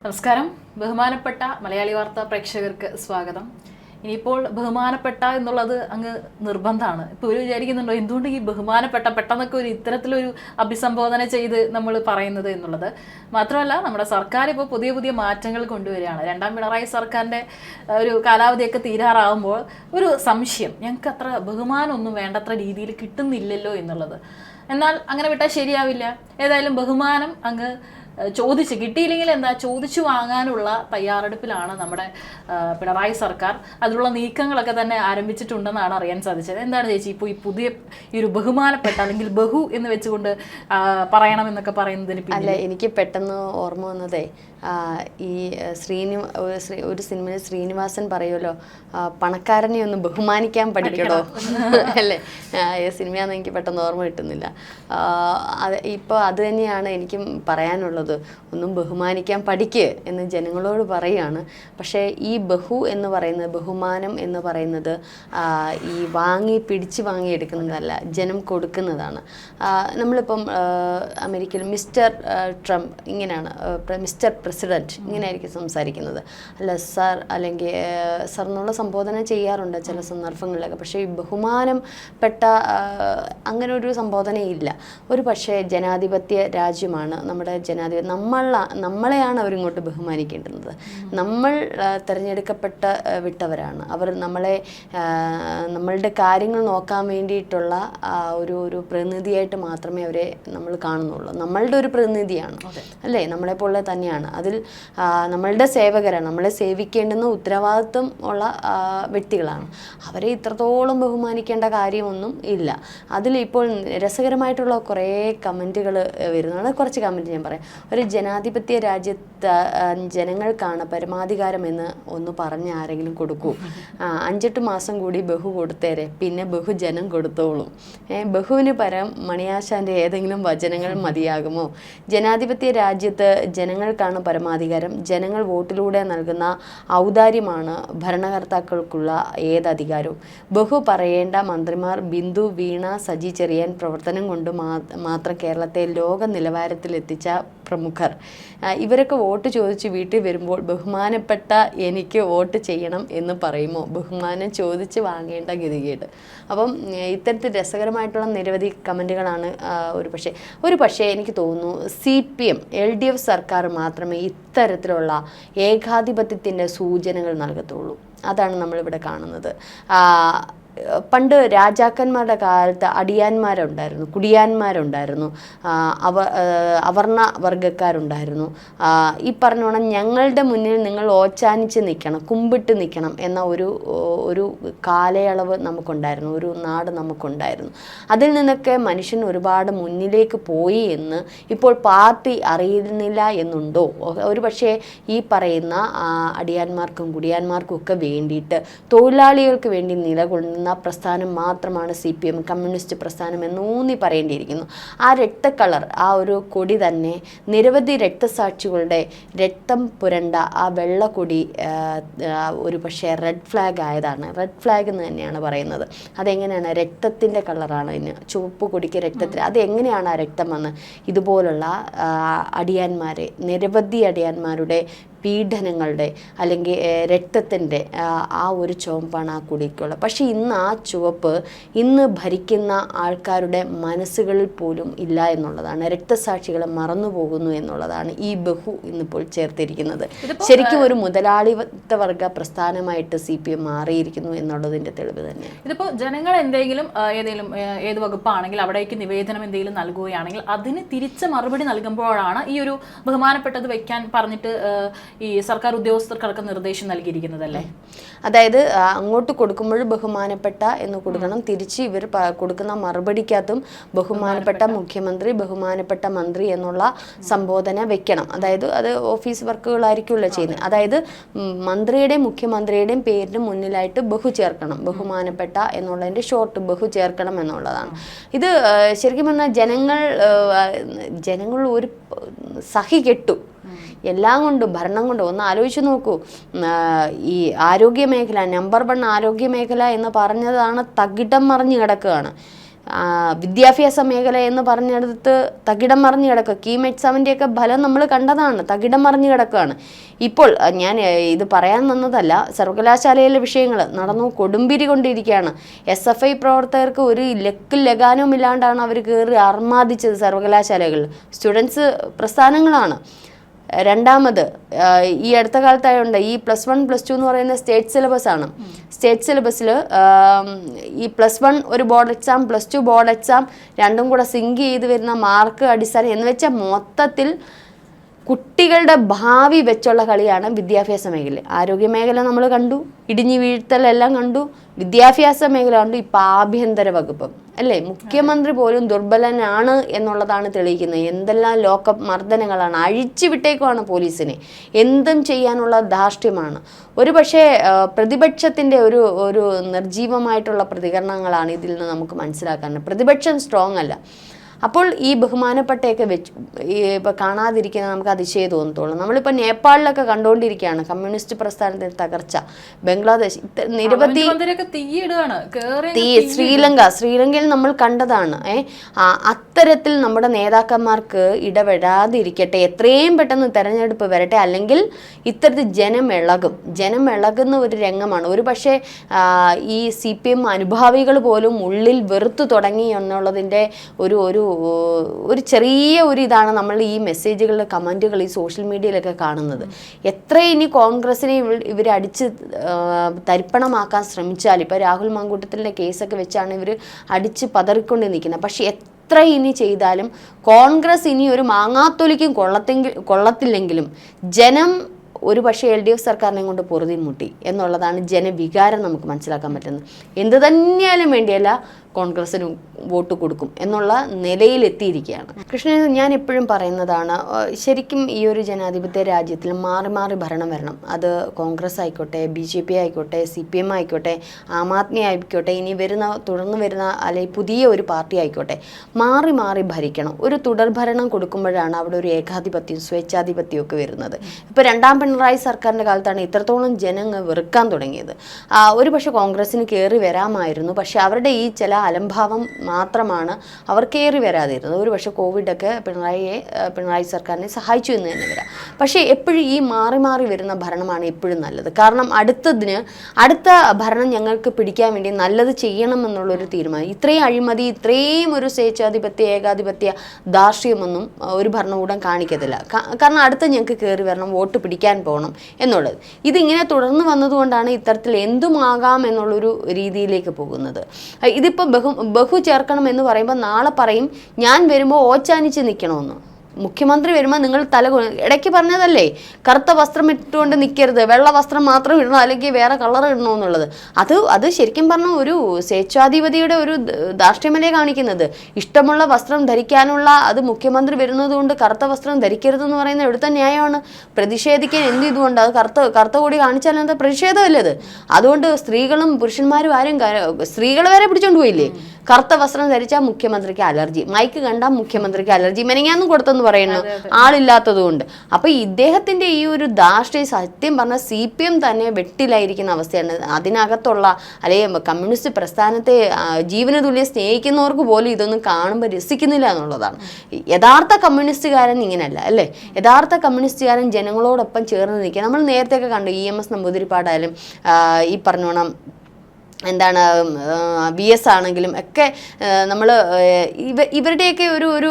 നമസ്കാരം. ബഹുമാനപ്പെട്ട മലയാളി വാർത്താ പ്രേക്ഷകർക്ക് സ്വാഗതം. ഇനിയിപ്പോൾ ബഹുമാനപ്പെട്ട എന്നുള്ളത് അങ്ങ് നിർബന്ധമാണ്. ഇപ്പോൾ ഒരു വിചാരിക്കുന്നുണ്ടോ എന്തുകൊണ്ട് ഈ ബഹുമാനപ്പെട്ട പെട്ടെന്നൊക്കെ ഒരു ഇത്തരത്തിലൊരു അഭിസംബോധന ചെയ്ത് നമ്മൾ പറയുന്നത് എന്നുള്ളത്. മാത്രമല്ല നമ്മുടെ സർക്കാർ ഇപ്പോൾ പുതിയ പുതിയ മാറ്റങ്ങൾ കൊണ്ടുവരികയാണ്. രണ്ടാം പിണറായി സർക്കാരിൻ്റെ ഒരു കാലാവധിയൊക്കെ തീരാറാകുമ്പോൾ ഒരു സംശയം, ഞങ്ങൾക്ക് അത്ര ബഹുമാനമൊന്നും വേണ്ടത്ര രീതിയിൽ കിട്ടുന്നില്ലല്ലോ എന്നുള്ളത്. എന്നാൽ അങ്ങനെ വിട്ടാൽ ശരിയാവില്ല. ഏതായാലും ബഹുമാനം അങ്ങ് ചോദിച്ച് കിട്ടിയില്ലെങ്കിൽ എന്താ ചോദിച്ചു വാങ്ങാനുള്ള തയ്യാറെടുപ്പിലാണ് നമ്മുടെ പിണറായി സർക്കാർ. അതിലുള്ള നീക്കങ്ങളൊക്കെ തന്നെ ആരംഭിച്ചിട്ടുണ്ടെന്നാണ് അറിയാൻ സാധിച്ചത്. എന്താണ് ചേച്ചി ഇപ്പോൾ ഈ പുതിയ ഈ ഒരു ബഹുമാനപ്പെട്ട അല്ലെങ്കിൽ ബഹു എന്ന് വെച്ചുകൊണ്ട് പറയണമെന്നൊക്കെ പറയുന്നതിന് അല്ല, എനിക്ക് പെട്ടെന്ന് ഓർമ്മ വന്നതേ ഈ ഒരു സിനിമയിൽ ശ്രീനിവാസൻ പറയുമല്ലോ, പണക്കാരനെ ഒന്ന് ബഹുമാനിക്കാൻ പഠിക്കണോ അല്ലേ? സിനിമയാണെന്ന് എനിക്ക് പെട്ടെന്ന് ഓർമ്മ കിട്ടുന്നില്ല. ഇപ്പോൾ അത് തന്നെയാണ് എനിക്കും പറയാനുള്ളത്. ഒന്നും ബഹുമാനിക്കാൻ പഠിക്ക് എന്ന് ജനങ്ങളോട് പറയുകയാണ്. പക്ഷേ ഈ ബഹു എന്ന് പറയുന്നത്, ബഹുമാനം എന്ന് പറയുന്നത് ഈ പിടിച്ച് വാങ്ങിയെടുക്കുന്നതല്ല, ജനം കൊടുക്കുന്നതാണ്. നമ്മളിപ്പം അമേരിക്കയിൽ മിസ്റ്റർ ട്രംപ് ഇങ്ങനെയാണ്, മിസ്റ്റർ പ്രസിഡൻറ്റ് ഇങ്ങനെയായിരിക്കും സംസാരിക്കുന്നത്. അല്ല സർ, അല്ലെങ്കിൽ സർ എന്നുള്ള സംബോധന ചെയ്യാറുണ്ട് ചില സന്ദർഭങ്ങളിലൊക്കെ. പക്ഷേ ഈ ബഹുമാനപ്പെട്ട അങ്ങനെ ഒരു സംബോധനയില്ല. ഒരു പക്ഷേ ജനാധിപത്യ രാജ്യമാണ് നമ്മുടെ നമ്മളെയാണ് അവരിങ്ങോട്ട് ബഹുമാനിക്കേണ്ടുന്നത്. നമ്മൾ തിരഞ്ഞെടുക്കപ്പെട്ട വിട്ടവരാണ് അവർ. നമ്മളുടെ കാര്യങ്ങൾ നോക്കാൻ വേണ്ടിയിട്ടുള്ള ഒരു പ്രതിനിധിയായിട്ട് മാത്രമേ അവരെ നമ്മൾ കാണുന്നുള്ളൂ. നമ്മളുടെ ഒരു പ്രതിനിധിയാണ് അല്ലേ, നമ്മളെപ്പോലെ തന്നെയാണ്. അതിൽ നമ്മളുടെ സേവകരാണ്, നമ്മളെ സേവിക്കേണ്ടുന്ന ഉത്തരവാദിത്വം ഉള്ള വ്യക്തികളാണ്. അവരെ ഇത്രത്തോളം ബഹുമാനിക്കേണ്ട കാര്യമൊന്നും ഇല്ല. അതിലിപ്പോൾ രസകരമായിട്ടുള്ള കുറേ കമൻറ്റുകൾ വരുന്നതാണ്. കുറച്ച് കമൻറ്റ് ഞാൻ പറയാം. ഒരു ജനാധിപത്യ രാജ്യത്ത് ജനങ്ങൾക്കാണ് പരമാധികാരം എന്ന് ഒന്ന് പറഞ്ഞ് ആരെങ്കിലും കൊടുക്കൂ. 5-8 മാസം കൂടി ബഹു കൊടുത്തേരെ, പിന്നെ ബഹുജനം കൊടുത്തോളും. ബഹുവിന് പരം മണിയാശാൻ്റെ ഏതെങ്കിലും വചനങ്ങൾ മതിയാകുമോ? ജനാധിപത്യ രാജ്യത്ത് ജനങ്ങൾക്കാണ് പരമാധികാരം. ജനങ്ങൾ വോട്ടിലൂടെ നൽകുന്ന ഔദാര്യമാണ് ഭരണകർത്താക്കൾക്കുള്ള ഏതധികാരവും. ബഹു പറയേണ്ട മന്ത്രിമാർ ബിന്ദു, വീണ, സജി ചെറിയാൻ പ്രവർത്തനം കൊണ്ട് മാത്രം കേരളത്തെ ലോക നിലവാരത്തിലെത്തിച്ച പ്രമുഖർ. ഇവരൊക്കെ വോട്ട് ചോദിച്ച് വീട്ടിൽ വരുമ്പോൾ ബഹുമാനപ്പെട്ട എനിക്ക് വോട്ട് ചെയ്യണം എന്ന് പറയുമോ? ബഹുമാനം ചോദിച്ച് വാങ്ങേണ്ട ഗതികേട്. അപ്പം ഇത്തരത്തിൽ രസകരമായിട്ടുള്ള നിരവധി കമൻറ്റുകളാണ്. ഒരു പക്ഷേ എനിക്ക് തോന്നുന്നു CPM LDF സർക്കാർ മാത്രമേ ഇത്തരത്തിലുള്ള ഏകാധിപത്യത്തിൻ്റെ സൂചനകൾ നൽകത്തുള്ളൂ. അതാണ് നമ്മളിവിടെ കാണുന്നത്. പണ്ട് രാജാക്കന്മാരുടെ കാലത്ത് അടിയാന്മാരുണ്ടായിരുന്നു, കുടിയാന്മാരുണ്ടായിരുന്നു, അവർണ വർഗക്കാരുണ്ടായിരുന്നു. ഈ പറഞ്ഞോണം ഞങ്ങളുടെ മുന്നിൽ നിങ്ങൾ ഓച്ചാനിച്ച് നിൽക്കണം, കുമ്പിട്ട് നിൽക്കണം എന്ന ഒരു കാലയളവ് നമുക്കുണ്ടായിരുന്നു, ഒരു നാട് നമുക്കുണ്ടായിരുന്നു. അതിൽ നിന്നൊക്കെ മനുഷ്യൻ ഒരുപാട് മുന്നിലേക്ക് പോയി എന്ന് ഇപ്പോൾ പാർട്ടി അറിയുന്നില്ല എന്നുണ്ടോ? ഒരു പക്ഷേ ഈ പറയുന്ന അടിയാന്മാർക്കും കുടിയാന്മാർക്കും ഒക്കെ വേണ്ടിയിട്ട് തൊഴിലാളികൾക്ക് വേണ്ടി നിലകൊള്ളുന്ന പ്രസ്ഥാനം മാത്രമാണ് CPM, കമ്മ്യൂണിസ്റ്റ് പ്രസ്ഥാനം എന്നൂന്നി പറയേണ്ടിയിരിക്കുന്നു. ആ രക്തക്കളർ, ആ ഒരു കൊടി തന്നെ നിരവധി രക്തസാക്ഷികളുടെ രക്തം പുരണ്ട ആ വെള്ളക്കൊടി ഒരു പക്ഷേ റെഡ് ഫ്ലാഗ് ആയതാണ്. റെഡ് ഫ്ലാഗ് എന്ന് തന്നെയാണ് പറയുന്നത്. അതെങ്ങനെയാണ്? രക്തത്തിൻ്റെ കളറാണ് ഇതിന്. ചുവപ്പ് കൊടിക്ക് രക്തത്തിൽ, അതെങ്ങനെയാണ് ആ രക്തം വന്ന് ഇതുപോലുള്ള അടിയാന്മാരെ, നിരവധി അടിയാന്മാരുടെ പീഡനങ്ങളുടെ അല്ലെങ്കിൽ രക്തത്തിൻ്റെ ആ ഒരു ചുവപ്പാണ് ആ കൊടിക്കുള്ളത്. പക്ഷേ ഇന്ന് ആ ചുവപ്പ് ഇന്ന് ഭരിക്കുന്ന ആൾക്കാരുടെ മനസ്സുകളിൽ പോലും ഇല്ല എന്നുള്ളതാണ്. രക്തസാക്ഷികളെ മറന്നു പോകുന്നു എന്നുള്ളതാണ് ഈ ബഹു ഇന്നിപ്പോൾ ചേർത്തിരിക്കുന്നത്. ശരിക്കും ഒരു മുതലാളിത്ത വർഗ പ്രസ്ഥാനമായിട്ട് CPM മാറിയിരിക്കുന്നു എന്നുള്ളതിൻ്റെ തെളിവ് തന്നെയാണ്. ഇതിപ്പോൾ ജനങ്ങൾ ഏത് വകുപ്പാണെങ്കിൽ അവിടേക്ക് നിവേദനം എന്തെങ്കിലും നൽകുകയാണെങ്കിൽ അതിന് തിരിച്ച് മറുപടി നൽകുമ്പോഴാണ് ഈ ഒരു ബഹുമാനപ്പെട്ടത് വെക്കാൻ പറഞ്ഞിട്ട് ഈ സർക്കാർ ഉദ്യോഗസ്ഥർക്കടക്കം നിർദ്ദേശം നൽകിയിരിക്കുന്നതല്ലേ. അതായത് അങ്ങോട്ട് കൊടുക്കുമ്പോൾ ബഹുമാനപ്പെട്ട എന്ന് കൊടുക്കണം, തിരിച്ച് ഇവർ കൊടുക്കുന്ന മറുപടിക്കകത്തും ബഹുമാനപ്പെട്ട മുഖ്യമന്ത്രി, ബഹുമാനപ്പെട്ട മന്ത്രി എന്നുള്ള സംബോധന വെക്കണം. അതായത് അത് ഓഫീസ് വർക്കുകളായിരിക്കുമല്ലോ ചെയ്യുന്നത്. അതായത് മന്ത്രിയുടെയും മുഖ്യമന്ത്രിയുടെയും പേരിന് മുന്നിലായിട്ട് ബഹു ചേർക്കണം, ബഹുമാനപ്പെട്ട എന്നുള്ളതിൻ്റെ ഷോർട്ട് ബഹു ചേർക്കണം എന്നുള്ളതാണ്. ഇത് ശരിക്കും പറഞ്ഞാൽ ജനങ്ങൾ ഒരു സഹി കെട്ടു എല്ലാം കൊണ്ടും, ഭരണം കൊണ്ടും. ഒന്ന് ആലോചിച്ച് നോക്കൂ, ഈ ആരോഗ്യ മേഖല, നമ്പർ 1 ആരോഗ്യ മേഖല എന്ന് പറഞ്ഞതാണ് തകിടം മറിഞ്ഞ് കിടക്കുകയാണ്. വിദ്യാഭ്യാസ മേഖല എന്ന് പറഞ്ഞെടുത്ത് തകിടം മറിഞ്ഞ് കിടക്കുക. കീം എക്സാമിൻ്റെയൊക്കെ ഫലം നമ്മൾ കണ്ടതാണ്, തകിടം മറിഞ്ഞ് കിടക്കുകയാണ്. ഇപ്പോൾ ഞാൻ ഇത് പറയാൻ വന്നതല്ല, സർവകലാശാലയിലെ വിഷയങ്ങൾ നടന്നു കൊടുമ്പിരി കൊണ്ടിരിക്കുകയാണ്. SFI പ്രവർത്തകർക്ക് ഒരു ലക്കും ലഗാനവും ഇല്ലാണ്ടാണ് അവർ കയറി അർമാദിച്ചത് സർവകലാശാലകളിൽ. സ്റ്റുഡൻസ് പ്രസ്ഥാനങ്ങളാണ്. രണ്ടാമത് ഈ അടുത്ത കാലത്തായുണ്ട് ഈ +1 +2 എന്ന് പറയുന്ന സ്റ്റേറ്റ് സിലബസ് ആണ്. സ്റ്റേറ്റ് സിലബസിൽ ഈ +1 ഒരു ബോർഡ് എക്സാം, +2 ബോർഡ് എക്സാം രണ്ടും കൂടെ സിങ്ക് ചെയ്ത് വരുന്ന മാർക്ക് അടിസ്ഥാനം എന്ന് വെച്ചാൽ മൊത്തത്തിൽ കുട്ടികളുടെ ഭാവി വെച്ചുള്ള കളിയാണ് വിദ്യാഭ്യാസ മേഖല. ആരോഗ്യ മേഖല നമ്മൾ കണ്ടു, ഇടിഞ്ഞു വീഴ്ത്തലെല്ലാം കണ്ടു, വിദ്യാഭ്യാസ മേഖല കണ്ടു, ഇപ്പം ആഭ്യന്തര വകുപ്പ് അല്ലേ, മുഖ്യമന്ത്രി പോലും ദുർബലനാണ് എന്നുള്ളതാണ് തെളിയിക്കുന്നത്. എന്തെല്ലാം ലോക്കപ്പ് മർദ്ദനങ്ങളാണ്, അഴിച്ചു വിട്ടേക്കുവാണ് പോലീസിനെ, എന്തും ചെയ്യാനുള്ള ധാർഷ്ട്യമാണ്. ഒരു പക്ഷേ പ്രതിപക്ഷത്തിൻ്റെ ഒരു നിർജീവമായിട്ടുള്ള പ്രതികരണങ്ങളാണ് ഇതിൽ നിന്ന് നമുക്ക് മനസ്സിലാക്കാൻ. പ്രതിപക്ഷം സ്ട്രോങ് അല്ല. അപ്പോൾ ഈ ബഹുമാനപ്പെട്ടയൊക്കെ വെച്ച് ഇപ്പോൾ കാണാതിരിക്കുന്ന നമുക്ക് അതിശയം തോന്നത്തുള്ളൂ. നമ്മളിപ്പോൾ നേപ്പാളിലൊക്കെ കണ്ടുകൊണ്ടിരിക്കുകയാണ് കമ്മ്യൂണിസ്റ്റ് പ്രസ്ഥാനത്തിൻ്റെ തകർച്ച. ബംഗ്ലാദേശ് നിരവധി ശ്രീലങ്കയിൽ നമ്മൾ കണ്ടതാണ്. അത്തരത്തിൽ നമ്മുടെ നേതാക്കന്മാർക്ക് ഇടപെടാതിരിക്കട്ടെ, എത്രയും പെട്ടെന്ന് തെരഞ്ഞെടുപ്പ് വരട്ടെ, അല്ലെങ്കിൽ ഇത്തരത്തിൽ ജനം ഇളകുന്ന ഒരു രംഗമാണ്. ഒരു പക്ഷേ ഈ CPM അനുഭാവികൾ പോലും ഉള്ളിൽ വെറുത്തു തുടങ്ങി എന്നുള്ളതിൻ്റെ ഒരു ചെറിയ ഒരു ഇതാണ് നമ്മൾ ഈ മെസ്സേജുകളുടെ കമൻറ്റുകൾ ഈ സോഷ്യൽ മീഡിയയിലൊക്കെ കാണുന്നത്. എത്ര ഇനി കോൺഗ്രസിനെ ഇവരടിച്ച് തരിപ്പണമാക്കാൻ ശ്രമിച്ചാൽ, ഇപ്പോൾ രാഹുൽ മാങ്കൂട്ടത്തിൻ്റെ കേസൊക്കെ വെച്ചാണ് ഇവർ അടിച്ച് പതറിക്കൊണ്ട് നിൽക്കുന്നത്. പക്ഷേ എത്ര ഇനി ചെയ്താലും കോൺഗ്രസ് ഇനി ഒരു മാങ്ങാത്തൊലിക്കും കൊള്ളത്തില്ലെങ്കിലും ജനം ഒരു പക്ഷേ LDF സർക്കാരിനെ കൊണ്ട് പൊറുതി മുട്ടി എന്നുള്ളതാണ് ജനവികാരം നമുക്ക് മനസ്സിലാക്കാൻ പറ്റുന്നത്. എന്ത് തന്നെയാലും വേണ്ടിയല്ല കോൺഗ്രസ്സിന് വോട്ട് കൊടുക്കും എന്നുള്ള നിലയിലെത്തിയിരിക്കുകയാണ്. കൃഷ്ണൻ, ഞാൻ എപ്പോഴും പറയുന്നതാണ്, ശരിക്കും ഈ ഒരു ജനാധിപത്യ രാജ്യത്തിൽ മാറി മാറി ഭരണം വരണം. അത് കോൺഗ്രസ് ആയിക്കോട്ടെ, BJP ആയിക്കോട്ടെ, CPM ആയിക്കോട്ടെ, ആം ആദ്മി ആയിക്കോട്ടെ, ഇനി തുടർന്ന് വരുന്ന അല്ലെങ്കിൽ പുതിയ ഒരു പാർട്ടി ആയിക്കോട്ടെ, മാറി മാറി ഭരിക്കണം. ഒരു തുടർഭരണം കൊടുക്കുമ്പോഴാണ് അവിടെ ഒരു ഏകാധിപത്യവും സ്വേച്ഛാധിപത്യവും ഒക്കെ വരുന്നത്. ഇപ്പോൾ രണ്ടാം പിണറായി സർക്കാരിൻ്റെ കാലത്താണ് ഇത്രത്തോളം ജനങ്ങൾ വെറുക്കാൻ തുടങ്ങിയത്. ഒരു പക്ഷേ കോൺഗ്രസ്സിന് കയറി വരാമായിരുന്നു, പക്ഷേ അവരുടെ ഈ ചില അലംഭാവം മാത്രമാണ് അവർ കയറി വരാതിരുന്നത്. ഒരു പക്ഷേ കോവിഡൊക്കെ പിണറായി സർക്കാരിനെ സഹായിച്ചു എന്ന് തന്നെ വരാം. പക്ഷേ എപ്പോഴും ഈ മാറി മാറി വരുന്ന ഭരണമാണ് എപ്പോഴും നല്ലത്. കാരണം അടുത്ത ഭരണം ഞങ്ങൾക്ക് പിടിക്കാൻ വേണ്ടി നല്ലത് ചെയ്യണം എന്നുള്ളൊരു തീരുമാനം. ഇത്രയും അഴിമതി, ഇത്രയും ഒരു സ്വേച്ഛാധിപത്യ ഏകാധിപത്യ ധാർഷ്ട്യമൊന്നും ഒരു ഭരണകൂടം കാണിക്കത്തില്ല. കാരണം അടുത്ത ഞങ്ങൾക്ക് കയറി വരണം, വോട്ട് പിടിക്കാൻ പോകണം എന്നുള്ളത്. ഇതിങ്ങനെ തുടർന്ന് വന്നതുകൊണ്ടാണ് ഇത്തരത്തിൽ എന്തുമാകാം എന്നുള്ളൊരു രീതിയിലേക്ക് പോകുന്നത്. ഇതിപ്പോൾ ബഹു ചേർക്കണം എന്ന് പറയുമ്പോൾ നാളെ പറയും ഞാൻ വരുമ്പോൾ ഓച്ചാനിച്ച് നിൽക്കണമെന്ന്. മുഖ്യമന്ത്രി വരുമ്പോൾ നിങ്ങൾ ഇടയ്ക്ക് പറഞ്ഞതല്ലേ, കറുത്ത വസ്ത്രം ഇട്ടുകൊണ്ട് നിൽക്കരുത്, വെള്ള വസ്ത്രം മാത്രം ഇടണം, അല്ലെങ്കിൽ വേറെ കളർ ഇടണമെന്നുള്ളത്. അത് ശരിക്കും പറഞ്ഞാൽ ഒരു സ്വേച്ഛാധിപതിയുടെ ഒരു ധാർഷ്ട്യമല്ലേ കാണിക്കുന്നത്. ഇഷ്ടമുള്ള വസ്ത്രം ധരിക്കാനുള്ള അത് മുഖ്യമന്ത്രി വരുന്നത് കൊണ്ട് കറുത്ത വസ്ത്രം ധരിക്കരുതെന്ന് പറയുന്നത് എവിടുത്തെ ന്യായമാണ്? പ്രതിഷേധിക്കാൻ എന്ത് ഇതുകൊണ്ട് അത് കറുത്ത കൂടി കാണിച്ചാൽ എന്താ പ്രതിഷേധമല്ലേ അത്? അതുകൊണ്ട് സ്ത്രീകളും പുരുഷന്മാരും സ്ത്രീകളെ വരെ പിടിച്ചോണ്ട് പോയില്ലേ? കറുത്ത വസ്ത്രം ധരിച്ചാൽ മുഖ്യമന്ത്രിക്ക് അലർജി, മൈക്ക് കണ്ടാൽ മുഖ്യമന്ത്രിക്ക് അലർജി, മെനങ്ങാന്നും കൊടുത്തെന്ന് പറയുന്നു ആളില്ലാത്തത് കൊണ്ട്. അപ്പൊ ഇദ്ദേഹത്തിന്റെ ഈ ഒരു ധാർഷ്ട്യം സത്യം പറഞ്ഞാൽ CPM തന്നെ വെട്ടിലായിരിക്കുന്ന അവസ്ഥയാണ്. അതിനകത്തുള്ള അല്ലെങ്കിൽ കമ്മ്യൂണിസ്റ്റ് പ്രസ്ഥാനത്തെ ജീവന തുല്യം സ്നേഹിക്കുന്നവർക്ക് പോലും ഇതൊന്നും കാണുമ്പോൾ രസിക്കുന്നില്ല എന്നുള്ളതാണ്. യഥാർത്ഥ കമ്മ്യൂണിസ്റ്റുകാരൻ ഇങ്ങനെയല്ല അല്ലേ? യഥാർത്ഥ കമ്മ്യൂണിസ്റ്റുകാരൻ ജനങ്ങളോടൊപ്പം ചേർന്ന് നിൽക്കുക. നമ്മൾ നേരത്തെയൊക്കെ കണ്ടു, EMS നമ്പൂതിരിപ്പാടായാലും ഈ പറഞ്ഞോണം എന്താണ് VS ആണെങ്കിലും ഒക്കെ നമ്മൾ ഇവരുടെയൊക്കെ ഒരു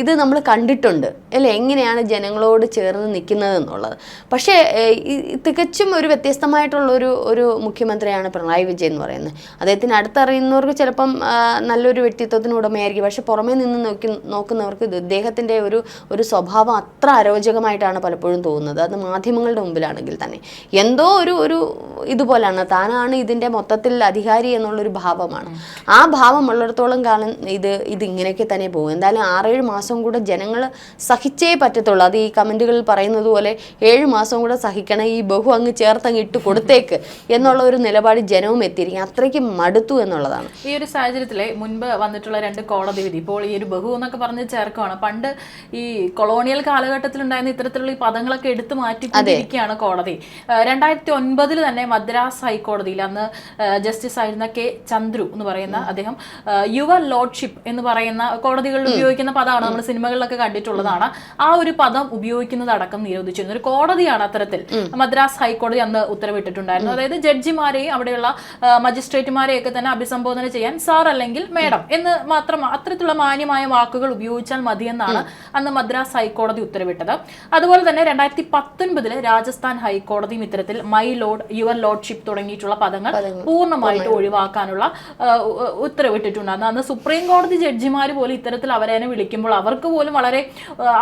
ഇത് നമ്മൾ കണ്ടിട്ടുണ്ട് അല്ലേ, എങ്ങനെയാണ് ജനങ്ങളോട് ചേർന്ന് നിൽക്കുന്നത് എന്നുള്ളത്. പക്ഷേ തികച്ചും ഒരു വ്യത്യസ്തമായിട്ടുള്ള ഒരു മുഖ്യമന്ത്രിയാണ് പിണറായി വിജയൻ എന്ന് പറയുന്നത്. അദ്ദേഹത്തിന് അടുത്തറിയുന്നവർക്ക് ചിലപ്പം നല്ലൊരു വ്യക്തിത്വത്തിന് ഉടമയായിരിക്കും, പക്ഷെ പുറമേ നിന്ന് നോക്കുന്നവർക്ക് ഇദ്ദേഹത്തിൻ്റെ ഒരു സ്വഭാവം അത്ര അരോചകമായിട്ടാണ് പലപ്പോഴും തോന്നുന്നത്. അത് മാധ്യമങ്ങളുടെ മുമ്പിലാണെങ്കിൽ തന്നെ എന്തോ ഒരു ഇതുപോലെയാണ്, താനാണ് ഇതിൻ്റെ മൊത്തത്തിൽ അധികാരി എന്നുള്ളൊരു ഭാവമാണ്. ആ ഭാവം ഉള്ളിടത്തോളം കാലം ഇത് ഇങ്ങനെയൊക്കെ തന്നെ പോകും. എന്തായാലും 6-7 മാസം കൂടെ ജനങ്ങൾ സഹിച്ചേ പറ്റത്തുള്ളൂ. അത് ഈ കമൻറ്റുകളിൽ പറയുന്നത് പോലെ 7 മാസം കൂടെ സഹിക്കണം, ഈ ബഹു അങ്ങ് ചേർത്തങ്ങ് ഇട്ട് കൊടുത്തേക്ക് എന്നുള്ള ഒരു നിലപാട് ജനവും എത്തിയിരിക്കും. അത്രയ്ക്ക് മടുത്തു എന്നുള്ളതാണ്. ഈ ഒരു സാഹചര്യത്തിൽ മുൻപ് വന്നിട്ടുള്ള 2 കോടതി വിധി ഇപ്പോൾ ഈ ഒരു ബഹു എന്നൊക്കെ പറഞ്ഞ് ചേർക്കുകയാണ്. പണ്ട് ഈ കൊളോണിയൽ കാലഘട്ടത്തിലുണ്ടായിരുന്ന ഇത്തരത്തിലുള്ള ഈ പദങ്ങളൊക്കെ എടുത്തു മാറ്റിക്കൊണ്ടിരിക്കുകയാണ് കോടതി. 2009 തന്നെ മദ്രാസ് ഹൈക്കോടതിയിൽ അന്ന് ജസ്റ്റിസ് ആയിരുന്ന കെ ചന്ദ്രു എന്ന് പറയുന്ന അദ്ദേഹം യുവർ ലോർഡ്ഷിപ്പ് എന്ന് പറയുന്ന കോടതികളിൽ ഉപയോഗിക്കുന്ന പദമാണ്, നമ്മൾ സിനിമകളിലൊക്കെ കണ്ടിട്ടുള്ളതാണ്. ആ ഒരു പദം ഉപയോഗിക്കുന്നത് അടക്കം നിരോധിച്ചിരുന്നു. ഒരു കോടതിയാണ് അത്തരത്തിൽ മദ്രാസ് ഹൈക്കോടതി അന്ന് ഉത്തരവിട്ടിട്ടുണ്ടായിരുന്നു. അതായത് ജഡ്ജിമാരെയും അവിടെയുള്ള മജിസ്ട്രേറ്റുമാരെയൊക്കെ തന്നെ അഭിസംബോധന ചെയ്യാൻ സാർ അല്ലെങ്കിൽ മേഡം എന്ന് മാത്രം അത്തരത്തിലുള്ള മാന്യമായ വാക്കുകൾ ഉപയോഗിച്ചാൽ മതിയെന്നാണ് അന്ന് മദ്രാസ് ഹൈക്കോടതി ഉത്തരവിട്ടത്. അതുപോലെ തന്നെ 2019 രാജസ്ഥാൻ ഹൈക്കോടതിയും ഇത്തരത്തിൽ മൈ ലോർഡ്, യുവർ ലോർഡ്ഷിപ്പ് തുടങ്ങിയിട്ടുള്ള പദങ്ങൾ പൂർണ്ണമായിട്ട് ഒഴിവാക്കാനുള്ള ഉത്തരവിട്ടിട്ടുണ്ടായിരുന്നു. അന്ന് സുപ്രീം കോടതി ജഡ്ജിമാർ പോലും ഇത്തരത്തിൽ അവരെ വിളിക്കുമ്പോൾ അവർക്ക് പോലും വളരെ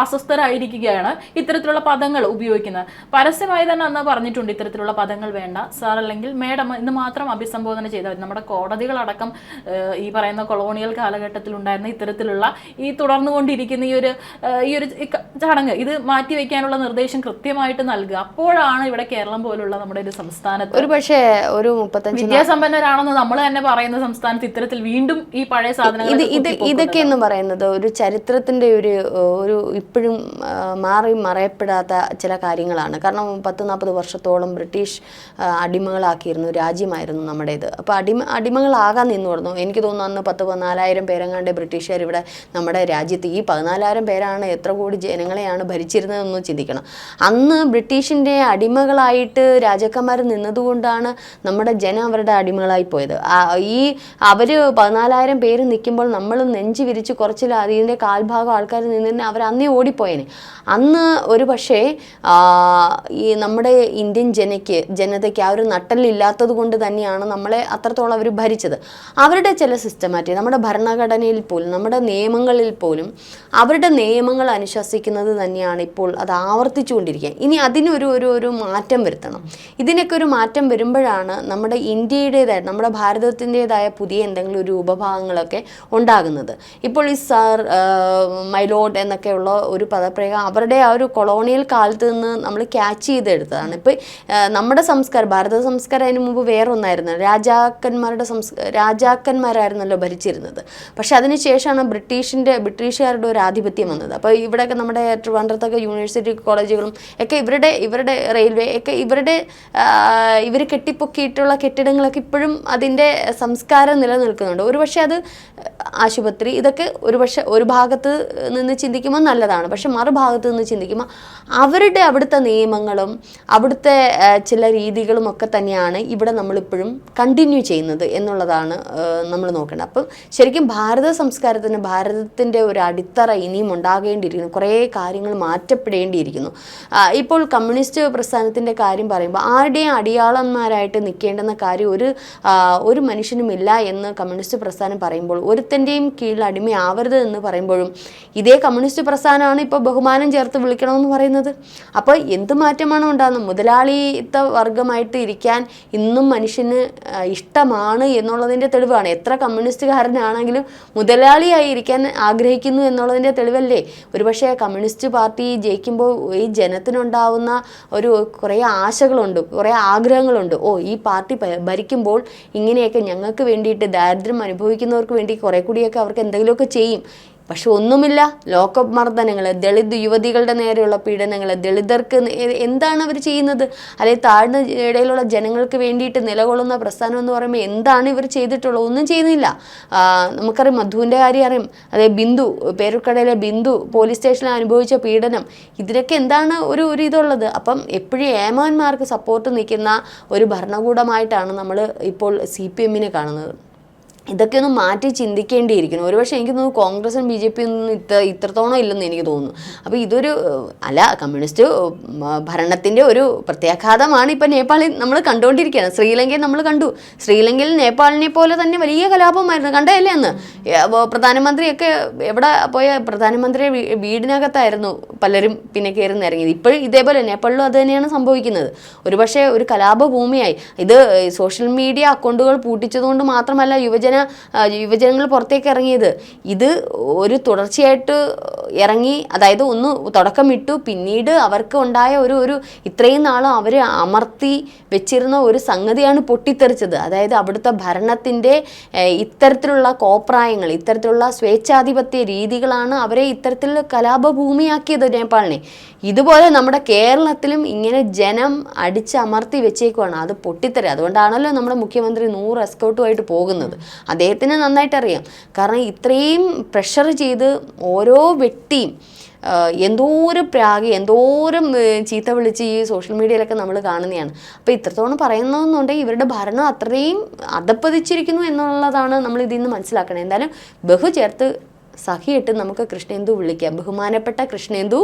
അസ്വസ്ഥരായിരിക്കുകയാണ് ഇത്തരത്തിലുള്ള പദങ്ങൾ ഉപയോഗിക്കുന്നത്. പരസ്യമായി തന്നെ അന്ന് പറഞ്ഞിട്ടുണ്ട് ഇത്തരത്തിലുള്ള പദങ്ങൾ വേണ്ട, സാർ അല്ലെങ്കിൽ മേഡം എന്ന് മാത്രം അഭിസംബോധന ചെയ്താൽ. നമ്മുടെ കോടതികളടക്കം ഈ പറയുന്ന കൊളോണിയൽ കാലഘട്ടത്തിൽ ഉണ്ടായിരുന്ന ഇത്തരത്തിലുള്ള ഈ തുടർന്നുകൊണ്ടിരിക്കുന്ന ഈ ഒരു ചടങ്ങ് ഇത് മാറ്റിവെക്കാനുള്ള നിർദ്ദേശം കൃത്യമായിട്ട് നൽകുക. അപ്പോഴാണ് ഇവിടെ കേരളം പോലുള്ള നമ്മുടെ ഒരു സംസ്ഥാനത്ത് ഒരു പക്ഷേ ഒരു 35 വിദ്യാസമ്പന്നരാണെന്ന് നമ്മൾ തന്നെ പറയുന്ന സംസ്ഥാനത്ത് ഇത്തരത്തിൽ വീണ്ടും ഈ പഴയ സാധനങ്ങൾ ഇതൊക്കെ എന്ന് പറയുന്നത് ഒരു ചരിത്രത്തിന്റെ ഒരു ഇപ്പോഴും മാറി മറയപ്പെടാത്ത ചില കാര്യങ്ങളാണ്. കാരണം 40-40 വർഷത്തോളം ബ്രിട്ടീഷ് അടിമകളാക്കിയിരുന്നു രാജ്യമായിരുന്നു നമ്മുടേത്. അപ്പോൾ അടിമകളാകാൻ നിന്നു കൊടുന്നു. എനിക്ക് തോന്നുന്നു അന്ന് 10-14,000 പേരെങ്ങാണ്ട് ബ്രിട്ടീഷുകാർ ഇവിടെ നമ്മുടെ രാജ്യത്ത്, ഈ 14,000 പേരാണ് എത്ര കോടി ജനങ്ങളെയാണ് ഭരിച്ചിരുന്നതെന്ന് ചിന്തിക്കണം. അന്ന് ബ്രിട്ടീഷിൻ്റെ അടിമകളായിട്ട് രാജാക്കന്മാർ നിന്നതുകൊണ്ടാണ് നമ്മുടെ ജനം അവരുടെ അടിമകളായി പോയത്. അവർ 14,000 പേര് നിൽക്കുമ്പോൾ നമ്മൾ നെഞ്ച് വിരിച്ച് കുറച്ചില്ല അതിൻ്റെ കാൽഭാഗം ആൾക്കാർ നിന്നിരുന്ന അവർ അന്നേ ഓടിപ്പോയേനെ. അന്ന് ഒരു പക്ഷേ ഈ നമ്മുടെ ഇന്ത്യൻ ജനതയ്ക്ക് ആ ഒരു നട്ടലില്ലാത്തത് കൊണ്ട് തന്നെയാണ് നമ്മളെ അത്രത്തോളം അവർ ഭരിച്ചത്. അവരുടെ ചില സിസ്റ്റമാറ്റിക് നമ്മുടെ ഭരണഘടനയിൽ പോലും നമ്മുടെ നിയമങ്ങളിൽ പോലും അവരുടെ നിയമങ്ങൾ അനുശാസിക്കുന്നത് തന്നെയാണ് ഇപ്പോൾ അത് ആവർത്തിച്ചുകൊണ്ടിരിക്കുക. ഇനി അതിനൊരു മാറ്റം വരുത്തണം. ഇതിനൊക്കെ ഒരു മാറ്റം വരുമ്പോഴാണ് നമ്മുടെ ഇന്ത്യയുടേതായ നമ്മുടെ ഭാരതത്തിൻ്റെതായ പുതിയ എന്തെങ്കിലും ഒരു ഉപഭാഗങ്ങളൊക്കെ ഉണ്ടാകുന്നത്. ഇപ്പോൾ ഈ സാർ, മൈലോഡ് എന്നൊക്കെയുള്ള ഒരു പദപ്രയോഗം അവരുടെ ആ ഒരു കൊളോണിയൽ കാലത്ത് നിന്ന് നമ്മൾ ക്യാച്ച് ചെയ്തെടുത്തതാണ്. ഇപ്പം നമ്മുടെ സംസ്കാരം, ഭാരത സംസ്കാരം അതിന് മുമ്പ് വേറെ ഒന്നായിരുന്നു. രാജാക്കന്മാരായിരുന്നല്ലോ ഭരിച്ചിരുന്നത്. പക്ഷെ അതിനുശേഷമാണ് ബ്രിട്ടീഷുകാരുടെ ഒരു ആധിപത്യം വന്നത്. അപ്പോൾ ഇവിടെയൊക്കെ നമ്മുടെ ട്രിവാൻഡ്രത്തൊക്കെ യൂണിവേഴ്സിറ്റി കോളേജുകളും ഒക്കെ ഇവരുടെ റെയിൽവേ ഒക്കെ ഇവർ കെട്ടിപ്പൊക്കിയിട്ടുള്ള കെട്ടിടങ്ങളൊക്കെ ഇപ്പോഴും അതിൻ്റെ സംസ്കാരം നിലനിൽക്കുന്നുണ്ട്. ഒരുപക്ഷെ അത് ആശുപത്രി ഇതൊക്കെ ഒരു ഭാഗത്ത് നിന്ന് ചിന്തിക്കുമ്പോൾ നല്ലതാണ്. പക്ഷെ മറുഭാഗത്ത് നിന്ന് ചിന്തിക്കുമ്പോൾ അവിടുത്തെ നിയമങ്ങളും അവിടുത്തെ ചില രീതികളും ഒക്കെ തന്നെയാണ് ഇവിടെ നമ്മളിപ്പോഴും കണ്ടിന്യൂ ചെയ്യുന്നത് എന്നുള്ളതാണ് നമ്മൾ നോക്കേണ്ടത്. അപ്പം ശരിക്കും ഭാരത സംസ്കാരത്തിന് ഭാരതത്തിൻ്റെ ഒരു അടിത്തറ ഇനിയും ഉണ്ടാകേണ്ടിയിരിക്കുന്നു. കുറേ കാര്യങ്ങൾ മാറ്റപ്പെടേണ്ടിയിരിക്കുന്നു. ഇപ്പോൾ കമ്മ്യൂണിസ്റ്റ് പ്രസ്ഥാനത്തിൻ്റെ കാര്യം പറയുമ്പോൾ ആരുടെയും അടിയാളന്മാരായിട്ട് നിൽക്കേണ്ടുന്ന കാര്യം ഒരു മനുഷ്യനുമില്ല എന്ന് കമ്മ്യൂണിസ്റ്റ് പ്രസ്ഥാനം പറയുമ്പോൾ, ഒരുത്തൻ്റെയും കീഴിൽ അടിമയാവരുത് എന്ന് പറയുമ്പോഴും ഇതേ കമ്മ്യൂണിസ്റ്റ് പ്രസ്ഥാനമാണ് ഇപ്പോൾ ബഹുമാനം ചേർത്ത് വിളിക്കണമെന്ന് പറയുന്നത്. അപ്പോൾ എന്ത് മാറ്റമാണ് ഉണ്ടാകുന്നത്? മുതലാളിത്ത വർഗമായിട്ട് ഇരിക്കാൻ ഇന്നും മനുഷ്യന് ഇഷ്ടമാണ് എന്നുള്ളതിൻ്റെ തെളിവാണ്. എത്ര കമ്മ്യൂണിസ്റ്റുകാരനാണെങ്കിലും മുതലാളിയായി ഇരിക്കാൻ ആഗ്രഹിക്കുന്നു എന്നുള്ളതിൻ്റെ തെളിവല്ലേ? ഒരുപക്ഷെ കമ്മ്യൂണിസ്റ്റ് പാർട്ടി ജയിക്കുമ്പോൾ ഈ ജനത്തിനുണ്ടാവുന്ന കുറേ ആശകളുണ്ട്, കുറേ ആഗ്രഹങ്ങളുണ്ട്. ഈ പാർട്ടി ഭരിക്കുമ്പോൾ ഇങ്ങനെയൊക്കെ ഞങ്ങൾക്ക് വേണ്ടിയിട്ട്, ദാരിദ്ര്യം അനുഭവിക്കുന്നവർക്ക് വേണ്ടി കുറേ കൂടിയൊക്കെ അവർക്ക് എന്തെങ്കിലുമൊക്കെ ചെയ്യും. പക്ഷെ ഒന്നുമില്ല. ലോക്കപ്പ് മർദ്ദനങ്ങൾ, ദളിത് യുവതികളുടെ നേരെയുള്ള പീഡനങ്ങൾ, ദളിതർക്ക് എന്താണ് അവർ ചെയ്യുന്നത്? അല്ലെങ്കിൽ താഴ്ന്ന ഇടയിലുള്ള ജനങ്ങൾക്ക് വേണ്ടിയിട്ട് നിലകൊള്ളുന്ന പ്രസ്ഥാനം എന്ന് പറയുമ്പോൾ എന്താണ് ഇവർ ചെയ്തിട്ടുള്ളത്? ഒന്നും ചെയ്യുന്നില്ല. നമുക്കറിയാം, മധുവിൻ്റെ കാര്യം അറിയാം. അതായത് ബിന്ദു, പേരുക്കടയിലെ ബിന്ദു പോലീസ് സ്റ്റേഷനിൽ അനുഭവിച്ച പീഡനം, ഇതിനൊക്കെ എന്താണ് ഒരു ഇതുള്ളത്? അപ്പം എപ്പോഴും ഏമാന്മാർക്ക് സപ്പോർട്ട് നിൽക്കുന്ന ഒരു ഭരണകൂടമായിട്ടാണ് നമ്മൾ ഇപ്പോൾ CPM-നെ കാണുന്നത്. ഇതൊക്കെ ഒന്ന് മാറ്റി ചിന്തിക്കേണ്ടിയിരിക്കുന്നു. ഒരുപക്ഷെ എനിക്ക് തോന്നുന്നു കോൺഗ്രസും BJP ഒന്നും ഇത്രത്തോളം ഇല്ലെന്ന് എനിക്ക് തോന്നുന്നു. അപ്പോൾ കമ്മ്യൂണിസ്റ്റ് ഭരണത്തിൻ്റെ ഒരു പ്രത്യാഘാതമാണ് ഇപ്പോൾ നേപ്പാളിൽ നമ്മൾ കണ്ടുകൊണ്ടിരിക്കുകയാണ്. ശ്രീലങ്കയിൽ നമ്മൾ കണ്ടു. ശ്രീലങ്കയിൽ നേപ്പാളിനെ പോലെ തന്നെ വലിയ കലാപമായിരുന്നു. കണ്ടതല്ലേ അന്ന്? പ്രധാനമന്ത്രിയൊക്കെ എവിടെ പോയ പ്രധാനമന്ത്രിയെ വീടിനകത്തായിരുന്നു പലരും പിന്നെ കയറി നിറങ്ങിയത്. ഇപ്പോഴും ഇതേപോലെ നേപ്പാളിലും അത് തന്നെയാണ് സംഭവിക്കുന്നത്. ഒരുപക്ഷെ ഒരു കലാപഭൂമിയായി. ഇത് സോഷ്യൽ മീഡിയ അക്കൗണ്ടുകൾ പൂട്ടിച്ചതുകൊണ്ട് മാത്രമല്ല യുവജനങ്ങൾ പുറത്തേക്ക് ഇറങ്ങിയത്. ഇത് ഒരു തുടർച്ചയായിട്ട് ഇറങ്ങി, അതായത് ഒന്ന് തുടക്കമിട്ടു, പിന്നീട് അവർക്ക് ഉണ്ടായ ഒരു ഇത്രയും നാളും അവർ അമർത്തി വെച്ചിരുന്ന ഒരു സംഗതിയാണ് പൊട്ടിത്തെറിച്ചത്. അതായത് അവിടുത്തെ ഭരണത്തിൻ്റെ ഇത്തരത്തിലുള്ള കോപ്രായങ്ങൾ, ഇത്തരത്തിലുള്ള സ്വേച്ഛാധിപത്യ രീതികളാണ് അവരെ ഇത്തരത്തിൽ കലാപഭൂമിയാക്കിയത് നേപ്പാളിനെ. ഇതുപോലെ നമ്മുടെ കേരളത്തിലും ഇങ്ങനെ ജനം അടിച്ചമർത്തി വെച്ചേക്കുവാണ്. അത് പൊട്ടിത്തെറി. അതുകൊണ്ടാണല്ലോ നമ്മുടെ മുഖ്യമന്ത്രി 100 എസ്കോട്ടുമായിട്ട് പോകുന്നത്. അദ്ദേഹത്തിന് നന്നായിട്ട് അറിയാം. കാരണം ഇത്രയും പ്രഷർ ചെയ്ത് ഓരോ വ്യക്തിയും എന്തോരം പ്രാഗി, എന്തോരം ചീത്ത വിളിച്ച് ഈ സോഷ്യൽ മീഡിയയിലൊക്കെ നമ്മൾ കാണുന്നതാണ്. അപ്പോൾ ഇത്രത്തോളം പറയുന്നതെന്നുണ്ടെങ്കിൽ ഇവരുടെ ഭരണം അത്രയും അധപ്പതിച്ചിരിക്കുന്നു എന്നുള്ളതാണ് നമ്മൾ ഇതിൽ നിന്ന് മനസ്സിലാക്കണം. എന്തായാലും ബഹു ചേർത്ത് സഹിയിട്ട് നമുക്ക് കൃഷ്ണേന്ദു വിളിക്കാം. ബഹുമാനപ്പെട്ട കൃഷ്ണേന്ദു,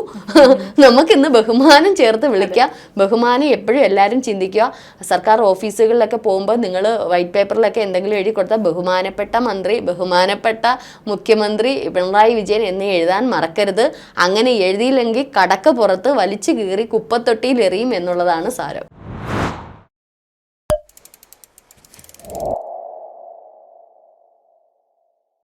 നമുക്കിന്ന് ബഹുമാനം ചേർത്ത് വിളിക്കാം. ബഹുമാനം എപ്പോഴും എല്ലാവരും ചിന്തിക്കുക. സർക്കാർ ഓഫീസുകളിലൊക്കെ പോകുമ്പോൾ നിങ്ങൾ വൈറ്റ് പേപ്പറിലൊക്കെ എന്തെങ്കിലും എഴുതി കൊടുത്താൽ ബഹുമാനപ്പെട്ട മന്ത്രി, ബഹുമാനപ്പെട്ട മുഖ്യമന്ത്രി പിണറായി വിജയൻ എന്ന് എഴുതാൻ മറക്കരുത്. അങ്ങനെ എഴുതിയില്ലെങ്കിൽ കടക്ക് പുറത്ത് വലിച്ചു കീറി കുപ്പത്തൊട്ടിയിൽ എറിയും എന്നുള്ളതാണ് സാരം.